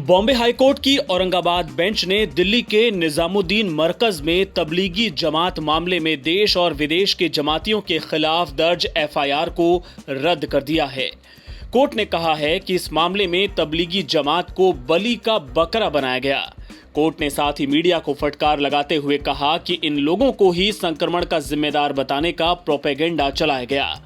Bombay high court की Aurangabad bench ने दिल्ली के निजामुद्दीन मरकज में तबलीगी जमात मामले में देश और विदेश के जमातियों के खिलाफ दर्ज एफआईआर को रद्द कर दिया है। कोर्ट ने कहा है कि इस मामले में तबलीगी जमात को बलि का बकरा बनाया गया। कोर्ट ने साथ ही मीडिया को फटकार लगाते हुए कहा कि इन लोगों को ही संक्रमण का जिम्मेदार बताने का प्रोपेगेंडा चलाया गया।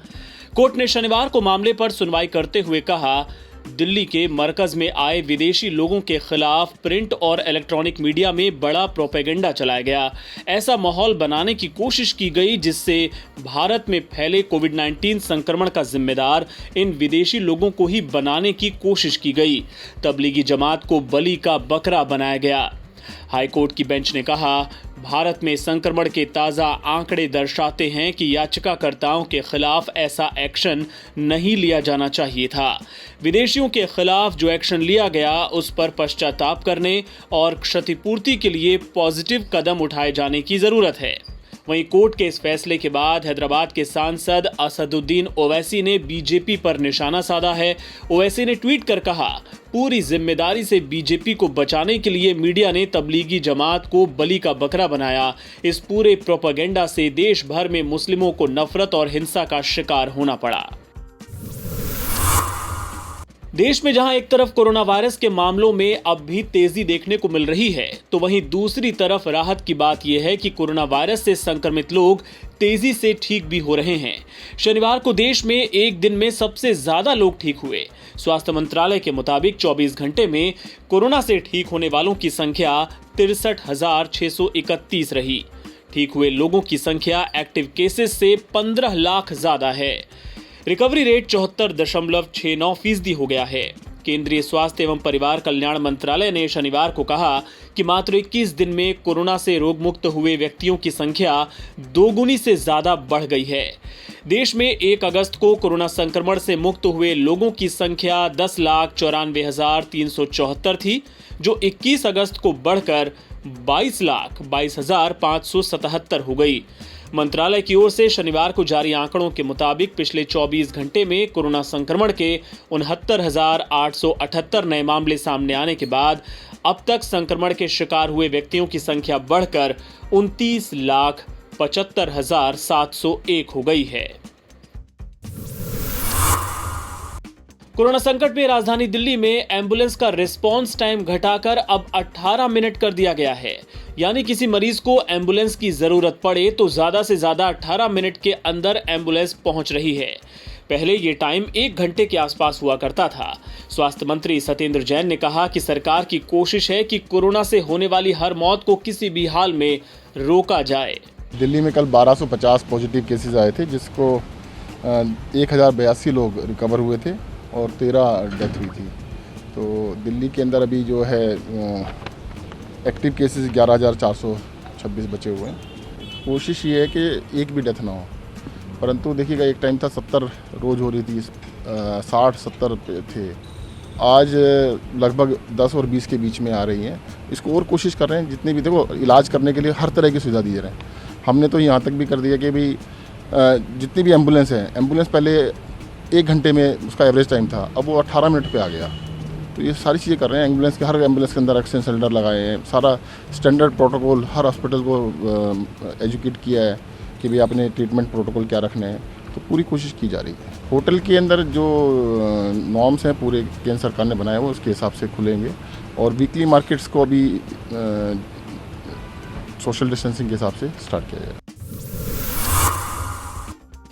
कोर्ट ने शनिवार को मामले पर सुनवाई करते हुए कहा, दिल्ली के मरकज में आए विदेशी लोगों के खिलाफ प्रिंट और इलेक्ट्रॉनिक मीडिया में बड़ा प्रोपेगेंडा चलाया गया। ऐसा माहौल बनाने की कोशिश की गई जिससे भारत में फैले कोविड-19 संक्रमण का जिम्मेदार इन विदेशी लोगों को ही बनाने की कोशिश की गई। तबलीगी जमात को बलि का बकरा बनाया गया। हाईकोर्ट की बेंच ने कहा, भारत में संक्रमण के ताज़ा आंकड़े दर्शाते हैं कि याचिकाकर्ताओं के खिलाफ ऐसा एक्शन नहीं लिया जाना चाहिए था। विदेशियों के खिलाफ जो एक्शन लिया गया उस पर पश्चाताप करने और क्षतिपूर्ति के लिए पॉजिटिव कदम उठाए जाने की जरूरत है। वहीं कोर्ट के इस फैसले के बाद हैदराबाद के सांसद असदुद्दीन ओवैसी ने बीजेपी पर निशाना साधा है। ओवैसी ने ट्वीट कर कहा, पूरी जिम्मेदारी से बीजेपी को बचाने के लिए मीडिया ने तबलीगी जमात को बलि का बकरा बनाया। इस पूरे प्रोपेगेंडा से देश भर में मुस्लिमों को नफरत और हिंसा का शिकार होना पड़ा। देश में जहां एक तरफ कोरोना वायरस के मामलों में अब भी तेजी देखने को मिल रही है, तो वहीं दूसरी तरफ राहत की बात यह है कि कोरोना वायरस से संक्रमित लोग तेजी से ठीक भी हो रहे हैं। शनिवार को देश में एक दिन में सबसे ज्यादा लोग ठीक हुए। स्वास्थ्य मंत्रालय के मुताबिक 24 घंटे में कोरोना से ठीक होने वालों की संख्या 63,631 रही। ठीक हुए लोगों की संख्या एक्टिव केसेस से 15 लाख ज्यादा है। रिकवरी रेट 74.69% हो गया है। केंद्रीय स्वास्थ्य एवं परिवार कल्याण मंत्रालय ने शनिवार को कहा कि मात्र 21 दिन में कोरोना से रोगमुक्त हुए व्यक्तियों की संख्या दोगुनी से ज्यादा बढ़ गई है। देश में 1 अगस्त को कोरोना संक्रमण से मुक्त हुए लोगों की संख्या 10,94,374 थी, जो 21 अगस्त को बढ़कर 22,22,577 हो गई। मंत्रालय की ओर से शनिवार को जारी आंकड़ों के मुताबिक पिछले 24 घंटे में कोरोना संक्रमण के 69,878 नए मामले सामने आने के बाद अब तक संक्रमण के शिकार हुए व्यक्तियों की संख्या बढ़कर 29,75,701 हो गई है। कोरोना संकट में राजधानी दिल्ली में एम्बुलेंस का रिस्पांस टाइम घटाकर अब 18 मिनट कर दिया गया है। यानी किसी मरीज को एम्बुलेंस की जरूरत पड़े तो ज्यादा से ज्यादा 18 मिनट के अंदर एम्बुलेंस पहुंच रही है। पहले ये टाइम 1 घंटे के आसपास हुआ करता था। स्वास्थ्य मंत्री सत्येंद्र जैन ने कहा कि सरकार की कोशिश है कि कोरोना से होने वाली हर मौत को किसी भी हाल में रोका जाए। दिल्ली में कल 1250 पॉजिटिव केसेस आए थे, जिसको 1082 लोग रिकवर हुए थे और 13 डेथ हुई थी। तो दिल्ली के अंदर अभी जो है एक्टिव केसेस 11,426 बचे हुए हैं। कोशिश ये है कि एक भी डेथ ना हो, परंतु देखिएगा एक टाइम था 70 रोज़ हो रही थी, 60-70 थे। आज लगभग 10 और 20 के बीच में आ रही हैं। इसको और कोशिश कर रहे हैं, जितने भी देखो इलाज करने के लिए हर तरह की सुविधा दे रहे हैं। हमने तो यहाँ तक भी कर दिया कि भाई जितनी भी एम्बुलेंस है, एम्बुलेंस पहले 1 घंटे में उसका एवरेज टाइम था, अब वो 18 मिनट पे आ गया। तो ये सारी चीज़ें कर रहे हैं। एम्बुलेंस के हर एम्बुलेंस के अंदर ऑक्सीजन सिलेंडर लगाए हैं। सारा स्टैंडर्ड प्रोटोकॉल हर हॉस्पिटल को एजुकेट किया है कि भाई अपने ट्रीटमेंट प्रोटोकॉल क्या रखने हैं। तो पूरी कोशिश की जा रही है। होटल के अंदर जो नॉर्म्स हैं पूरे केंद्र सरकार ने बनाए, वो उसके हिसाब से खुलेंगे। और वीकली मार्केट्स को अभी सोशल डिस्टेंसिंग के हिसाब से स्टार्ट किया जाएगा।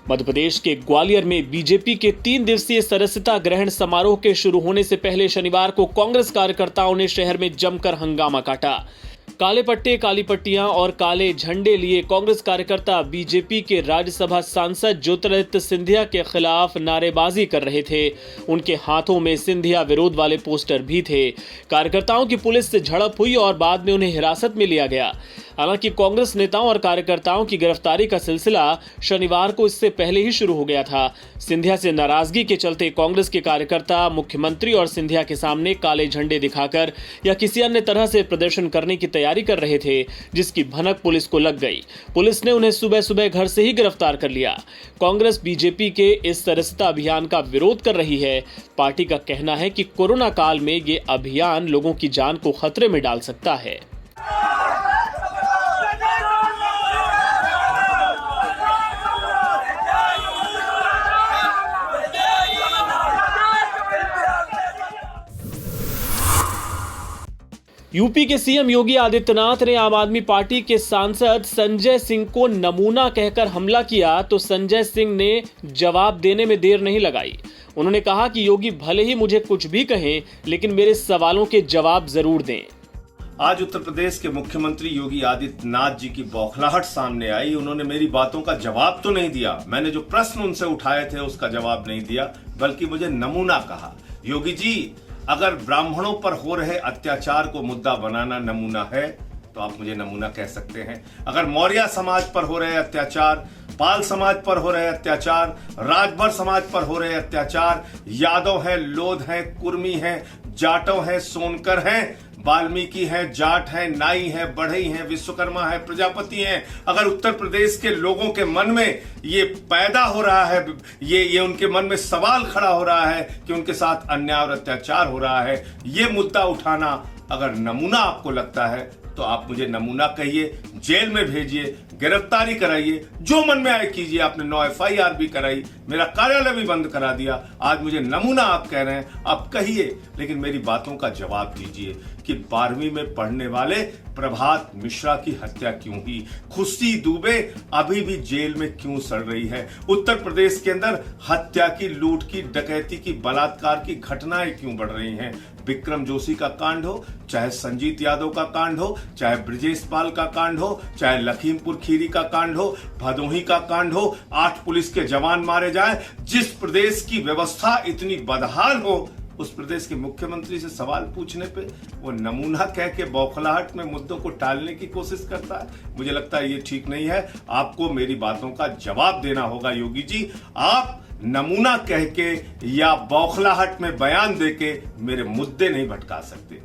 मध्य प्रदेश के ग्वालियर में बीजेपी के 3 दिवसीय सदस्यता ग्रहण समारोह के शुरू होने से पहले शनिवार को कांग्रेस कार्यकर्ताओं ने शहर में जमकर हंगामा काटा। काले पट्टे, काली पट्टियां और काले झंडे लिए कांग्रेस कार्यकर्ता बीजेपी के राज्यसभा सांसद ज्योतिरादित्य सिंधिया के खिलाफ नारेबाजी कर रहे थे। उनके हाथों में सिंधिया विरोध वाले पोस्टर भी थे। कार्यकर्ताओं की पुलिस से झड़प हुई और बाद में उन्हें हिरासत में लिया गया। हालांकि कांग्रेस नेताओं और कार्यकर्ताओं की गिरफ्तारी का सिलसिला शनिवार को इससे पहले ही शुरू हो गया था। सिंधिया से नाराजगी के चलते कांग्रेस के कार्यकर्ता मुख्यमंत्री और सिंधिया के सामने काले झंडे दिखाकर या किसी अन्य तरह से प्रदर्शन करने की तैयारी तैयारी कर रहे थे, जिसकी भनक पुलिस को लग गई। पुलिस ने उन्हें सुबह सुबह घर से ही गिरफ्तार कर लिया। कांग्रेस बीजेपी के इस सदस्यता अभियान का विरोध कर रही है। पार्टी का कहना है कि कोरोना काल में ये अभियान लोगों की जान को खतरे में डाल सकता है। यूपी के सीएम योगी आदित्यनाथ ने आम आदमी पार्टी के सांसद संजय सिंह को नमूना कहकर हमला किया तो संजय सिंह ने जवाब देने में देर नहीं लगाई। उन्होंने कहा कि योगी भले ही मुझे कुछ भी कहें, लेकिन मेरे सवालों के जवाब जरूर दें। आज उत्तर प्रदेश के मुख्यमंत्री योगी आदित्यनाथ जी की बौखलाहट सामने आई। उन्होंने मेरी बातों का जवाब तो नहीं दिया, मैंने जो प्रश्न उनसे उठाए थे उसका जवाब नहीं दिया, बल्कि मुझे नमूना कहा। योगी जी, अगर ब्राह्मणों पर हो रहे अत्याचार को मुद्दा बनाना नमूना है तो आप मुझे नमूना कह सकते हैं। अगर मौर्य समाज पर हो रहे अत्याचार, पाल समाज पर हो रहे अत्याचार, राजभर समाज पर हो रहे अत्याचार, यादव हैं, लोध हैं, कुर्मी हैं, जाटव हैं, सोनकर हैं, वाल्मीकि हैं, जाट हैं, नाई हैं, बढ़ई हैं, विश्वकर्मा है, प्रजापति हैं, अगर उत्तर प्रदेश के लोगों के मन में ये पैदा हो रहा है, ये उनके मन में सवाल खड़ा हो रहा है कि उनके साथ अन्याय और अत्याचार हो रहा है, ये मुद्दा उठाना अगर नमूना आपको लगता है तो आप मुझे नमूना कहिए, जेल में भेजिए, गिरफ्तारी कराइए, जो मन में आए कीजिए। आपने 9 FIR भी कराई, मेरा कार्यालय भी बंद करा दिया। आज मुझे नमूना आप कह रहे हैं, आप कहिए, लेकिन मेरी बातों का जवाब दीजिए कि 12वीं में पढ़ने वाले प्रभात मिश्रा की हत्या क्यों हुई? खुशी दुबे अभी भी जेल में क्यों सड़ रही है? उत्तर प्रदेश के अंदर हत्या की, लूट की, डकैती की, बलात्कार की घटनाएं क्यों बढ़ रही हैं? विक्रम जोशी का कांड हो, चाहे संजीत यादव का कांड हो, चाहे ब्रिजेश पाल का कांड हो, चाहे लखीमपुर खीरी का कांड हो, भदोही का कांड हो, 8 पुलिस के जवान मारे जाए, जिस प्रदेश की व्यवस्था इतनी बदहाल हो, उस प्रदेश के मुख्यमंत्री से सवाल पूछने पे वो नमूना कह के बौखलाहट में मुद्दों को टालने की कोशिश करता है। मुझे लगता है ये ठीक नहीं है। आपको मेरी बातों का जवाब देना होगा योगी जी। आप नमूना कह के या बौखलाहट में बयान देके मेरे मुद्दे नहीं भटका सकते।